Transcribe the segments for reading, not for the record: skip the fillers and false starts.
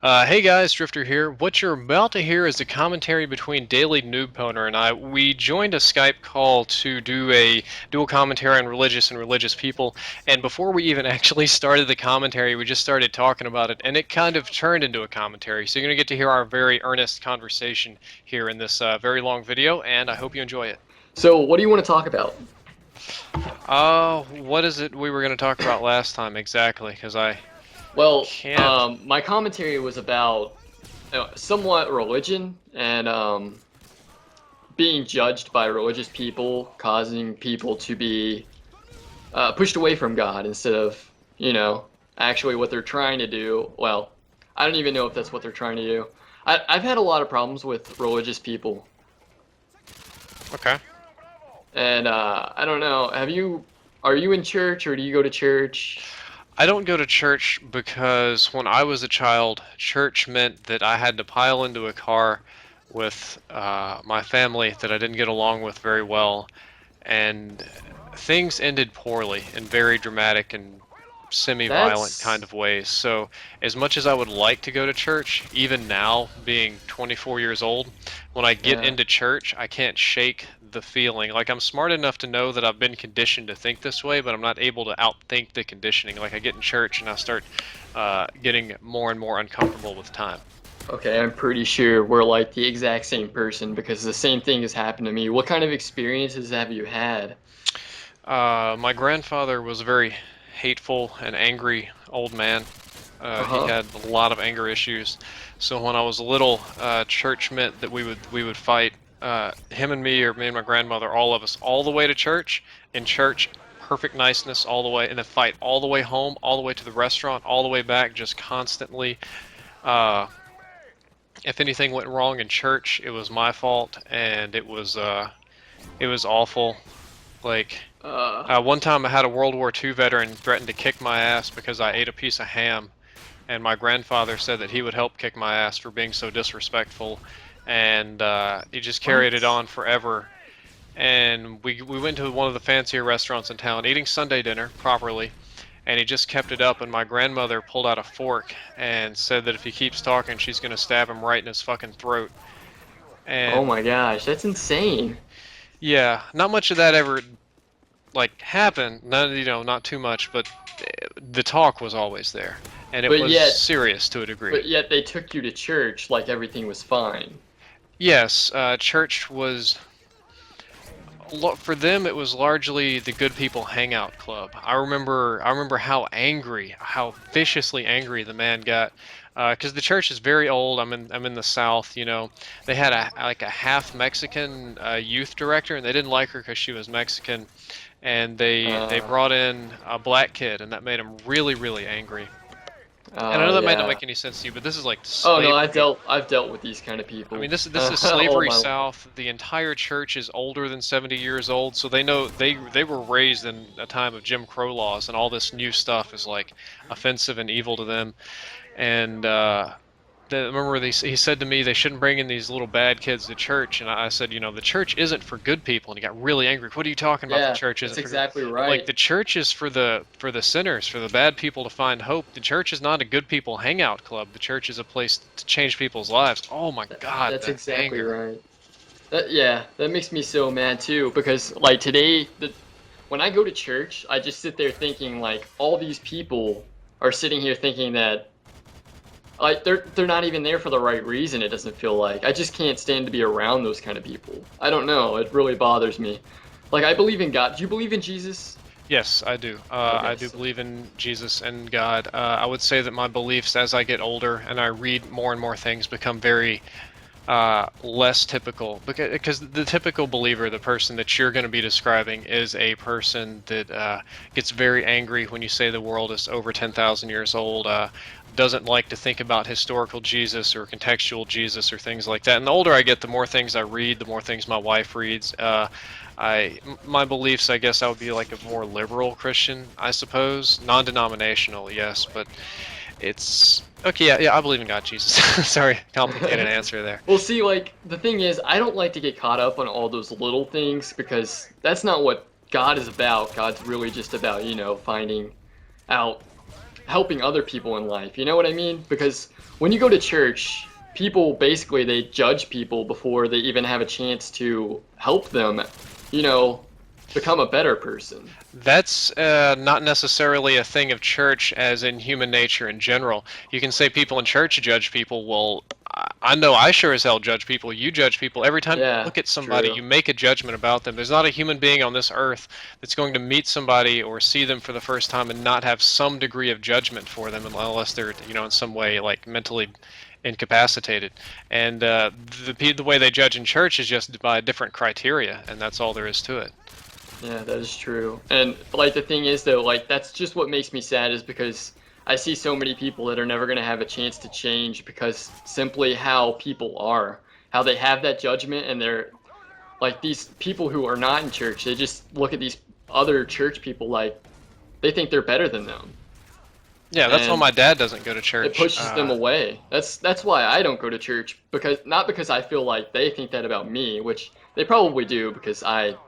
Hey guys, Drifter here. What you're about to hear is the commentary between DailyNoobPwner and I. We joined a Skype call to do a dual commentary on religious and religious people, and before we even actually started the commentary, we just started talking about it, and it kind of turned into a commentary. So you're going to get to hear our very earnest conversation here in this very long video, and I hope you enjoy it. So, what do you want to talk about? What is it we were going to talk about last time exactly? Because I Well, can't. my commentary was about somewhat religion and being judged by religious people, causing people to be pushed away from God instead of, actually what they're trying to do. Well, I don't even know if that's what they're trying to do. I've had a lot of problems with religious people, Okay. and I don't know. Are you in church or do you go to church? I don't go to church because when I was a child, church meant that I had to pile into a car with my family that I didn't get along with very well, and things ended poorly in very dramatic and semi-violent kind That's of ways. So, as much as I would like to go to church, even now, being 24 years old, when I get yeah. into church, I can't shake the feeling. Like, I'm smart enough to know that I've been conditioned to think this way, but I'm not able to outthink the conditioning. Like, I get in church and I start getting more and more uncomfortable with time. Okay, I'm pretty sure we're like the exact same person because the same thing has happened to me. What kind of experiences have you had? My grandfather was a very hateful and angry old man. He Uh-huh. had a lot of anger issues. So when I was little, church meant that we would fight. Him and me, or me and my grandmother, all of us, all the way to church. In church, perfect niceness all the way, and then fight all the way home, all the way to the restaurant, all the way back, just constantly. Uh, if anything went wrong in church, it was my fault, and it was awful. Like. Uh, One time I had a World War II veteran threaten to kick my ass because I ate a piece of ham, and my grandfather said that he would help kick my ass for being so disrespectful, and he just carried it what? on forever. And we went to one of the fancier restaurants in town, eating Sunday dinner properly, and he just kept it up, and my grandmother pulled out a fork and said that if he keeps talking, she's gonna stab him right in his fucking throat. Oh And my gosh, that's insane. yeah, not much of that ever like happen. Not not too much, but the talk was always there, and it But was yet, serious to a degree. but yet they took you to church like everything was fine. Yes, church was for them. It was largely the good people hangout club. I remember how angry, how viciously angry the man got. Because the church is very old. I'm in the South. They had a half Mexican youth director, and they didn't like her because she was Mexican, and they Uh, brought in a black kid, and that made him really, really angry. And I know that might not yeah. make any sense to you, but this is like Oh no, slavery. I've dealt with these kind of I mean, people this is all slavery my life. South. The entire church is older than 70 years old, so they know they were raised in a time of Jim Crow laws, and all this new stuff is like offensive and evil to them. And remember he said to me they shouldn't bring in these little bad kids to church, and I said, the church isn't for good people, and he got really angry. What are you talking about? The Yeah, church that's isn't for good. exactly I'm like, right. the church is for the sinners, for the bad people to find hope. The church is not a good people hangout club. The church is a place to change people's lives. Oh my God, That's the exactly anger. right. Yeah, that makes me so mad too because like today, when I go to church, I just sit there thinking like all these people are sitting here thinking that like they're not even there for the right reason. It doesn't feel like I just can't stand to be around those kind of people. I don't know. It really bothers me. Like I believe in God. Do you believe in Jesus? Yes, I do. I Okay, do so believe in Jesus and God. I would say that my beliefs, as I get older and I read more and more things, become very less typical, because the typical believer, the person that you're going to be describing, is a person that gets very angry when you say the world is over 10,000 years old, doesn't like to think about historical Jesus or contextual Jesus or things like that. And the older I get, the more things I read, the more things my wife reads. My beliefs, I guess I would be like a more liberal Christian, I suppose. Non-denominational, yes, but it's okay. Yeah, I believe in God, Jesus. Sorry, complicated answer there. well, see, like the thing is, I don't like to get caught up on all those little things because that's not what God is about. God's really just about, finding out helping other people in life. You know what I mean? Because when you go to church, people basically they judge people before they even have a chance to help them, you know, become a better person. That's not necessarily a thing of church, as in human nature in general. You can say people in church judge people. Well, I know I sure as hell judge people. You judge people. Every time you Yeah, look at somebody, true. you make a judgment about them. There's not a human being on this earth that's going to meet somebody or see them for the first time and not have some degree of judgment for them, unless they're, in some way like mentally incapacitated. And the way they judge in church is just by different criteria, and that's all there is to it. Yeah, that is true. And like the thing is though, like that's just what makes me sad is because I see so many people that are never going to have a chance to change because simply how people are, how they have that judgment and they're like these people who are not in church, they just look at these other church people like they think they're better than them. Yeah, that's why And my dad doesn't go to it church. pushes them away. That's why I don't go to church because not because I feel like they think that about me, which they probably do because I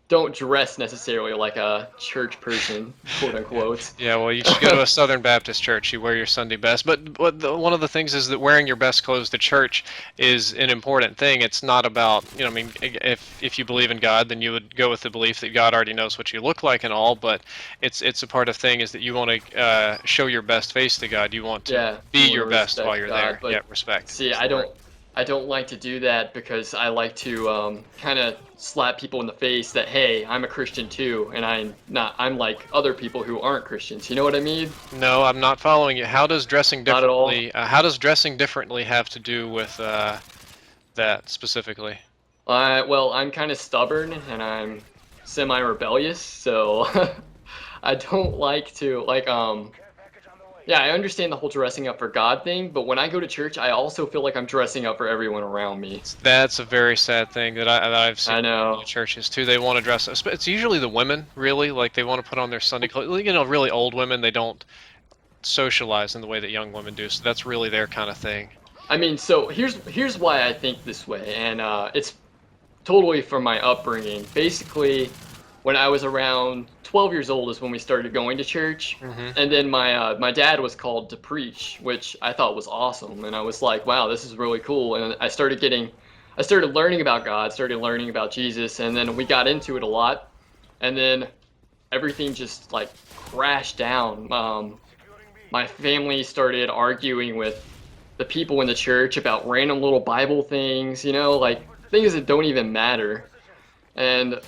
don't dress necessarily like a church person, quote unquote. Yeah, well, you should go to a Southern Baptist church. You wear your Sunday best. But one of the things is that wearing your best clothes to church is an important thing. It's not about, I mean, if you believe in God, then you would go with the belief that God already knows what you look like and all. But it's a part of thing is that you want to show your best face to God. You want to Yeah, be you want your to best while respect you're God, there. but Yeah, respect. see, That's the word. I don't like to do that because I like to kind of slap people in the face that hey, I'm a Christian too, and I'm like other people who aren't Christians. You know what I mean? No, I'm not following you. Not at all. How does dressing differently have to do with that specifically? Well, I'm kind of stubborn and I'm semi-rebellious, so I don't like to yeah, I understand the whole dressing up for God thing, but when I go to church, I also feel like I'm dressing up for everyone around me. That's a very sad thing that I've seen I in the know. churches too. They want to dress. It's usually the women, really. Like they want to put on their Sunday clothes. Really old women. They don't socialize in the way that young women do. So that's really their kind of thing. I mean, so here's why I think this way, and it's totally from my upbringing. Basically, when I was around 12 years old is when we started going to church, Hmm. and then my dad was called to preach, which I thought was awesome, and I was like, wow, this is really cool, and I started learning about God, started learning about Jesus, and then we got into it a lot, and then everything just like crashed down. My family started arguing with the people in the church about random little Bible things, you know, like things that don't even matter. And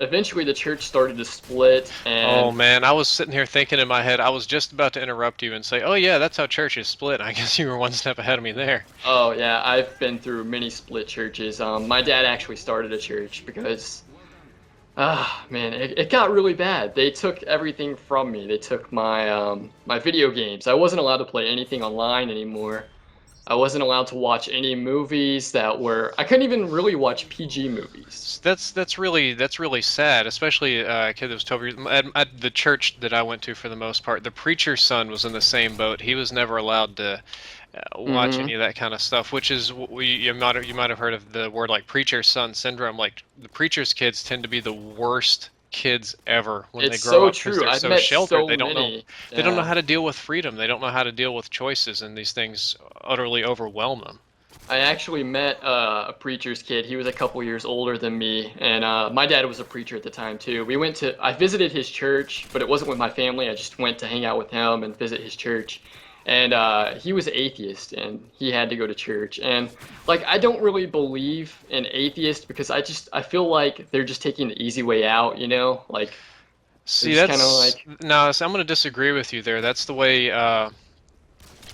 eventually the church started to split Oh and man, I was sitting here thinking in my head. I was just about to interrupt you and say, "Oh yeah, that's how churches split." I guess you were one step ahead of me there. oh yeah, I've been through many split churches. My dad actually started a church because man, it got really bad. They took everything from me. They took my video games. I wasn't allowed to play anything online anymore. I wasn't allowed to watch any movies that were I couldn't even really watch PG movies. That's really sad, especially a kid that was 12 years. At the church that I went to, for the most part, the preacher's son was in the same boat. He was never allowed to watch any Hmm. of that kind of stuff, which is you might have heard of the word like preacher's son syndrome. Like the preacher's kids tend to be the worst kids ever when they It's grow so up because true. they're I've so met sheltered. so They don't know many. they don't know Yeah. how to deal with freedom. They don't know how to deal with choices, and these things utterly overwhelm them. I actually met a preacher's kid. He was a couple years older than me, and my dad was a preacher at the time too. I visited his church, but it wasn't with my family. I just went to hang out with him and visit his church. And he was atheist, and he had to go to church. And like, I don't really believe in atheists because I feel like they're just taking the easy way out, you know? Like they're See, just kind of that's like, no. So I'm going to disagree with you there. That's the way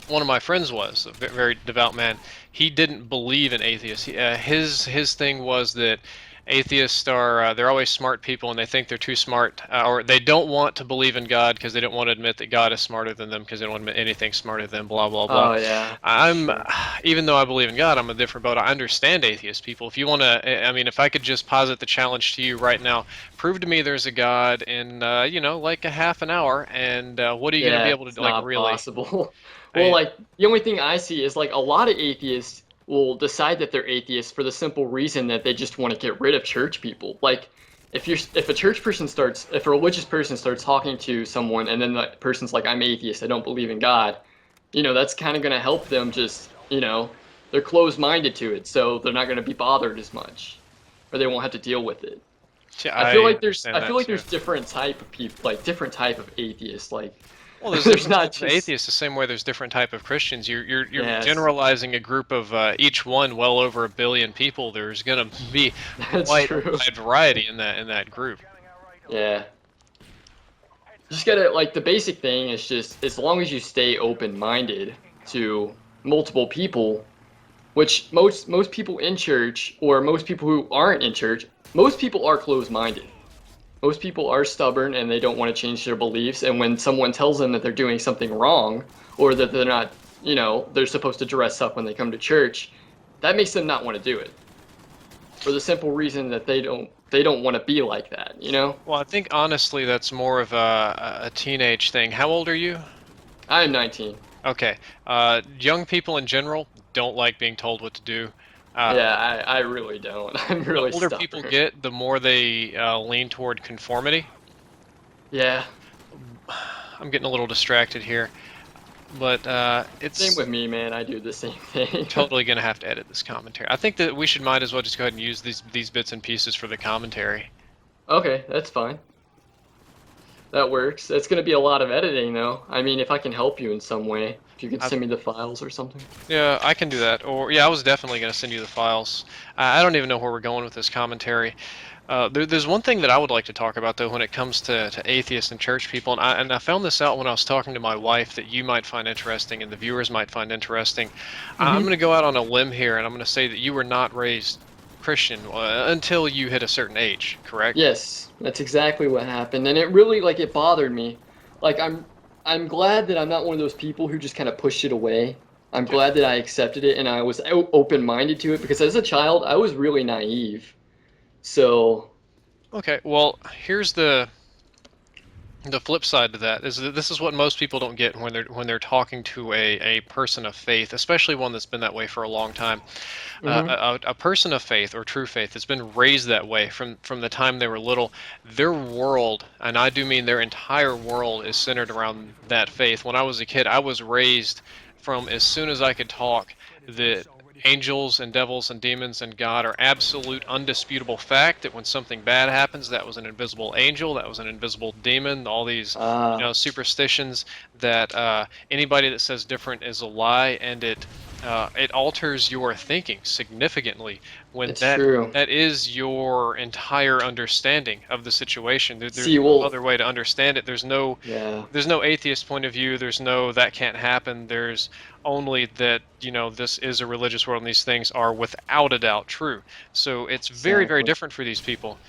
one of my friends was a very devout man. He didn't believe in atheists. His thing was that atheists are they're always smart people and they think they're too smart, or they don't want to believe in God because they don't want to admit that God is smarter than them because they don't want to admit anything smarter than blah blah blah. oh yeah, for I'm sure. even though I believe in God, I'm a different boat. I understand atheist people. If you want to, I mean, if I could just posit the challenge to you right now, prove to me there's a God in like a half an hour, and what are you going to be Yeah, able to it's do? Like not really? possible. Well, I like the only thing I see is like a lot of atheists will decide that they're atheists for the simple reason that they just want to get rid of church people. Like if a church person starts, if a religious person starts talking to someone, and then the person's like, I'm atheist, I don't believe in God, that's kind of going to help them just, they're closed-minded to it, so they're not going to be bothered as much, or they won't have to deal with it. Yeah, I feel I like there's understand I feel that like too. there's different type of people, like different type of atheists. Like Well, there's there's different not types of just atheists, the same way there's different type of Christians. You're yes, generalizing a group of each one well over 1 billion people. There's gonna be that's quite a true. wide variety in that group. Yeah. Just gotta like the basic thing is just as long as you stay open-minded to multiple people, which most people in church or most people who aren't in church, most people are closed-minded. Most people are stubborn and they don't want to change their beliefs. And when someone tells them that they're doing something wrong or that they're not, they're supposed to dress up when they come to church, that makes them not want to do it for the simple reason that they don't want to be like that. Well, I think honestly that's more of a teenage thing. How old are you? I'm 19. Okay. Young people in general don't like being told what to do. Yeah, Uh, I really don't. I'm the really older people stubborn. get, the more they lean toward conformity. Yeah, I'm getting a little distracted here, but same it's with me, man. I do the same thing. totally gonna have to edit this commentary. I think that we should might as well just go ahead and use these bits and pieces for the commentary. Okay, that's fine. That works. It's going to be a lot of editing, though. I mean, if I can help you in some way, if you could I, send me the files or something. yeah, I can do that. Or yeah, I was definitely gonna send you the files. I don't even know where we're going with this commentary. There's one thing that I would like to talk about though when it comes to atheists and church people, and I found this out when I was talking to my wife that you might find interesting and the viewers might find interesting. I'm Hmm. going to go out on a limb here and I'm going to say that you were not raised Christian until you hit a certain age, correct? Yes, that's exactly what happened, and it really it bothered me. Like I'm glad that I'm not one of those people who just kind of pushed it away. I'm Yeah. glad that I accepted it and I was open-minded to it because as a child I was really naive. So, Okay. Well, here's the flip side to that is that this is what most people don't get when they're talking to a person of faith, especially one that's been that way for a long time. hmm A person of faith or true faith that's been raised that way from the time they were little, their world, and I do mean their entire world, is centered around that faith. When I was a kid, I was raised from as soon as I could talk that angels and devils and demons and God are absolute undisputable fact, that when something bad happens, that was an invisible angel, that was an invisible demon, all these ah, superstitions, that anybody that says different is a lie, and it alters your thinking significantly when it's that true. that is your entire understanding of the situation. There's See, no well, other way to understand it. yeah, There's no atheist point of view. There's no that can't happen. There's only that this is a religious world and these things are without a doubt true. So it's very, very exactly. different for these people.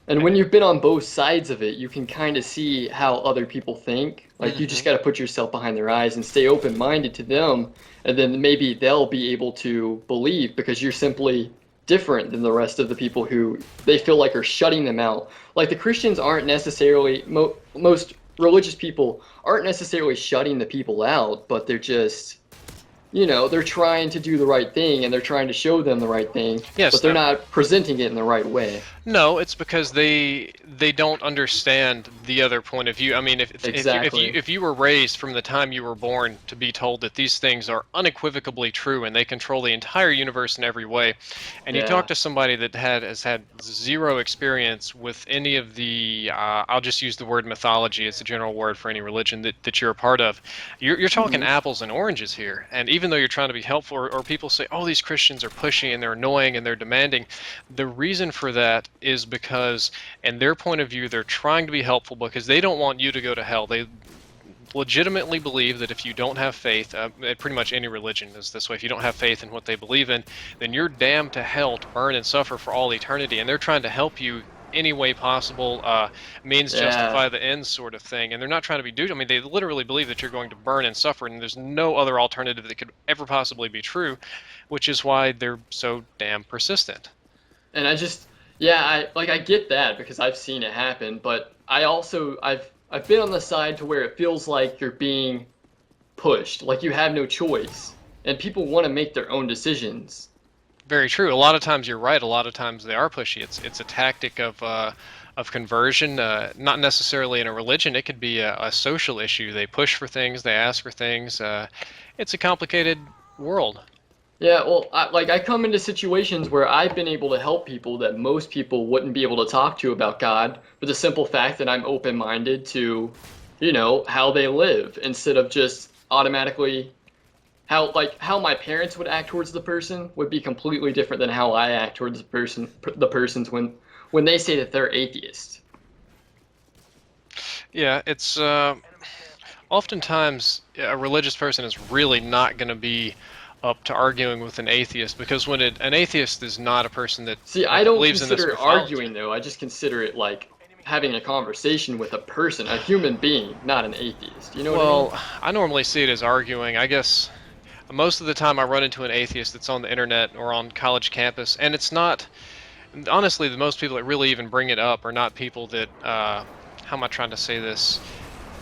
And when you've been on both sides of it, you can kind of see how other people think. Like you just Hmm. got to put yourself behind their eyes and stay open-minded to them, and then maybe they'll be able to believe because you're simply different than the rest of the people who they feel like are shutting them out. Like the Christians aren't necessarily most religious people aren't necessarily shutting the people out, but they're just they're trying to do the right thing and they're trying to show them the right thing, Yes, but they're not presenting it in the right way. no, it's because they don't understand the other point of view. I mean, Exactly. if you were raised from the time you were born to be told that these things are unequivocally true and they control the entire universe in every way, and you talk Yeah. to somebody that has had zero experience with any of the I'll just use the word mythology. It's a general word for any religion that you're a part of. You're talking Hmm. apples and oranges here. And even though you're trying to be helpful, or people say, oh, these Christians are pushy and they're annoying and they're demanding, the reason for that is because, in their point of view, they're trying to be helpful because they don't want you to go to hell. They legitimately believe that if you don't have faith, pretty much any religion is this way, if you don't have faith in what they believe in, then you're damned to hell to burn and suffer for all eternity. And they're trying to help you any way possible, means Yeah. justify the ends sort of thing. And they're not trying to be dude. I mean, they literally believe that you're going to burn and suffer, and there's no other alternative that could ever possibly be true, which is why they're so damn persistent. And yeah, I get that because I've seen it happen, but I've been on the side to where it feels like you're being pushed, like you have no choice, and people want to make their own decisions. Very true. A lot of times you're right. A lot of times they are pushy. It's a tactic of conversion, not necessarily in a religion. It could be a social issue. They push for things. They ask for things. It's a complicated world. Yeah, well, I come into situations where I've been able to help people that most people wouldn't be able to talk to about God, for the simple fact that I'm open-minded to, how they live instead of just automatically how my parents would act towards the person would be completely different than how I act towards the persons when they say that they're atheist. Yeah, it's oftentimes a religious person is really not going to be up to arguing with an atheist because an atheist is not a person that See, I don't believes in this consider it mythology. arguing though. I just consider it like having a conversation with a person, a human being, not an atheist. You know what I mean? Well, I normally see it as arguing. I guess most of the time I run into an atheist that's on the internet or on college campus, and it's not, honestly, the most people that really even bring it up are not people that, how am I trying to say this,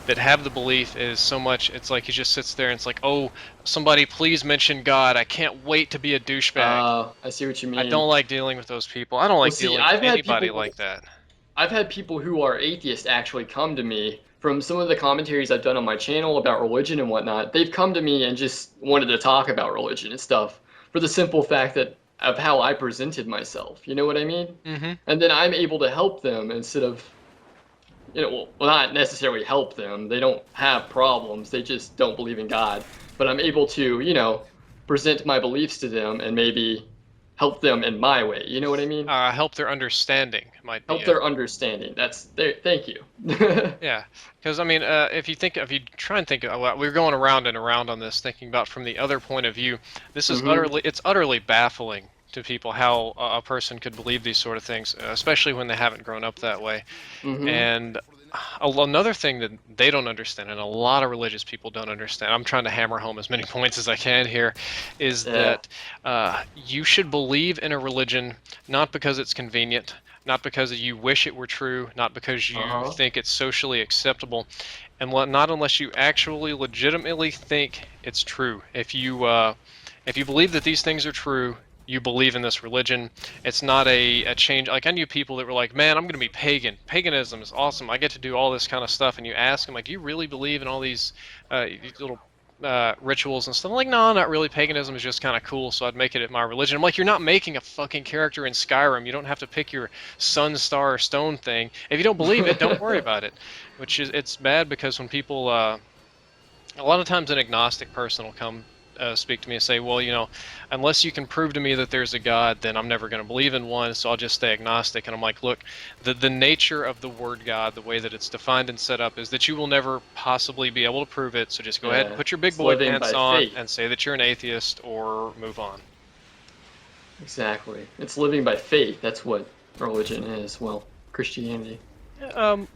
that have the belief is so much, it's like he just sits there and it's like, oh, somebody please mention God. I can't wait to be a douchebag. I see what you I mean. don't like dealing with those people. I don't Well, like see, dealing with anybody like that. I've had people who are atheists actually come to me from some of the commentaries I've done on my channel about religion and whatnot. They've come to me and just wanted to talk about religion and stuff for the simple fact that of how I presented myself. You know what I mean? Hmm. And then I'm able to help them instead of, well, not necessarily help them. They don't have problems. They just don't believe in God. But I'm able to, present my beliefs to them and maybe help them in my way. You know what I mean? Help their understanding might be Help it. their understanding. That's there. Thank you. Yeah, because I mean, if you try and think, well, we're going around and around on this, thinking about from the other point of view. This is Hmm. it's utterly baffling to people how a person could believe these sort of things, especially when they haven't grown up that way. Hmm. And another thing that they don't understand, and a lot of religious people don't understand, I'm trying to hammer home as many points as I can here, is Yeah. that you should believe in a religion not because it's convenient, not because you wish it were true, not because you Uh-huh. think it's socially acceptable, and not unless you actually legitimately think it's true. If you believe that these things are true, you believe in this religion. It's not a change. Like, I knew people that were like, man, I'm going to be pagan. Paganism is awesome. I get to do all this kind of stuff. And you ask them, like, do you really believe in all these little rituals and stuff? I'm like, no, not really. Paganism is just kind of cool, so I'd make it my religion. I'm like, you're not making a fucking character in Skyrim. You don't have to pick your sun, star, or stone thing. If you don't believe it, don't worry about it. It's bad because when people, a lot of times an agnostic person will come speak to me and say, well, unless you can prove to me that there's a God, then I'm never going to believe in one, so I'll just stay agnostic. And I'm like, look, the nature of the word God, the way that it's defined and set up, is that you will never possibly be able to prove it, so just go ahead and Yeah. put your big It's boy living pants by on faith. and say that you're an atheist or move on. Exactly. It's living by faith. That's what religion is. Well, Christianity.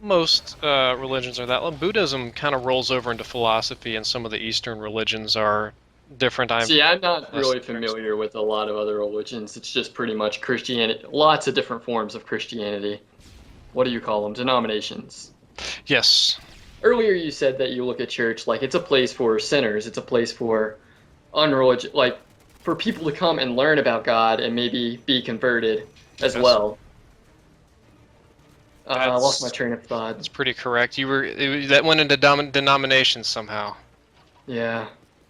Most religions are that. Well, Buddhism kind of rolls over into philosophy, and some of the Eastern religions are different. I'm See, I'm not less really interested. familiar with a lot of other religions. It's just pretty much Christianity. Lots of different forms of Christianity. What do you call them? Denominations. Yes. Earlier, you said that you look at church like it's a place for sinners. It's a place for unreligious, like for people to come and learn about God and maybe be converted as Yes. well. I lost my That's train of thought. That's pretty correct. That went into denominations somehow. Yeah,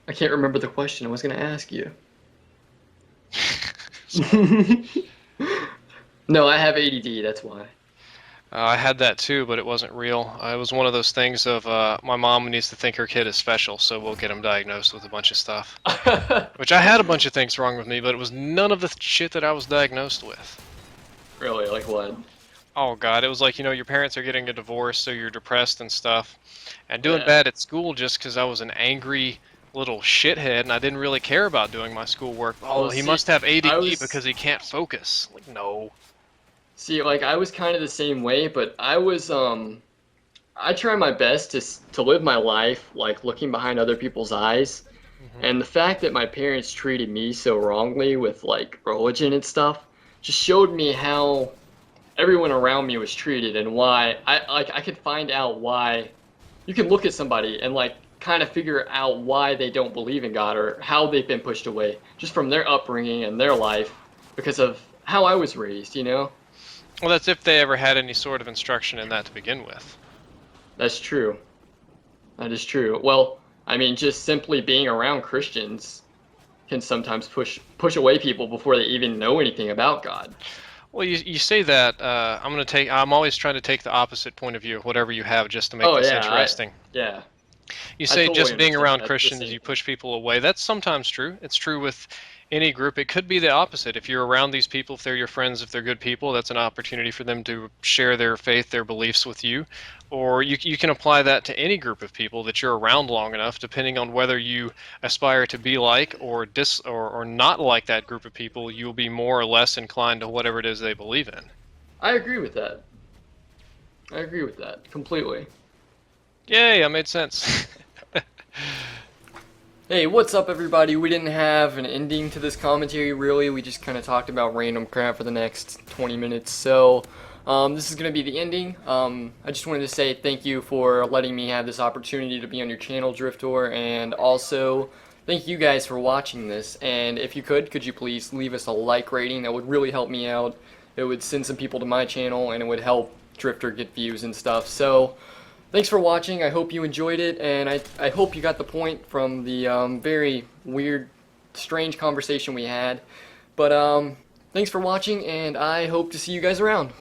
I can't remember the question I was going to ask you. Sorry. No, I have ADD. That's why. I had that too, but it wasn't real. It was one of those things of my mom needs to think her kid is special, so we'll get him diagnosed with a bunch of stuff. Which I had a bunch of things wrong with me, but it was none of the shit that I was diagnosed with. Really? Like what? Oh God, it was like, your parents are getting a divorce, so you're depressed and stuff, and doing Yeah. bad at school just because I was an angry little shithead and I didn't really care about doing my schoolwork. Well, Oh, he see, must have I ADD was because he can't focus. Like, no. like I was kind of the same way, but I try my best to live my life like looking behind other people's eyes. Hmm. And the fact that my parents treated me so wrongly with like religion and stuff just showed me how everyone around me was treated and why I could find out why you can look at somebody and like kind of figure out why they don't believe in God or how they've been pushed away just from their upbringing and their life. because of how I was raised, you know? Well, that's if they ever had any sort of instruction in that to begin with. That's true. That is true. Well, I mean, just simply being around Christians can sometimes push away people before they even know anything about God. Well, you say that. I'm always trying to take the opposite point of view of whatever you have just to make Oh this yeah, interesting. yeah, You I say totally just being understand. around That's the Christians, same you thing. push people away. That's sometimes true. It's true with any group. It could be the opposite. If you're around these people, if they're your friends, if they're good people, that's an opportunity for them to share their faith, their beliefs with you. Or you can apply that to any group of people that you're around long enough, depending on whether you aspire to be like or not like that group of people, you'll be more or less inclined to whatever it is they believe in. I agree with that. I agree with that completely. Yay, I made sense. Hey, what's up, everybody? We didn't have an ending to this commentary, really. We just kind of talked about random crap for the next 20 minutes. So, this is going to be the ending. I just wanted to say thank you for letting me have this opportunity to be on your channel, Drift0r, and also thank you guys for watching this. And if you could you please leave us a like rating? That would really help me out. It would send some people to my channel, and it would help Drift0r get views and stuff. So, thanks for watching. I hope you enjoyed it, and I hope you got the point from the very weird, strange conversation we had. But thanks for watching, and I hope to see you guys around.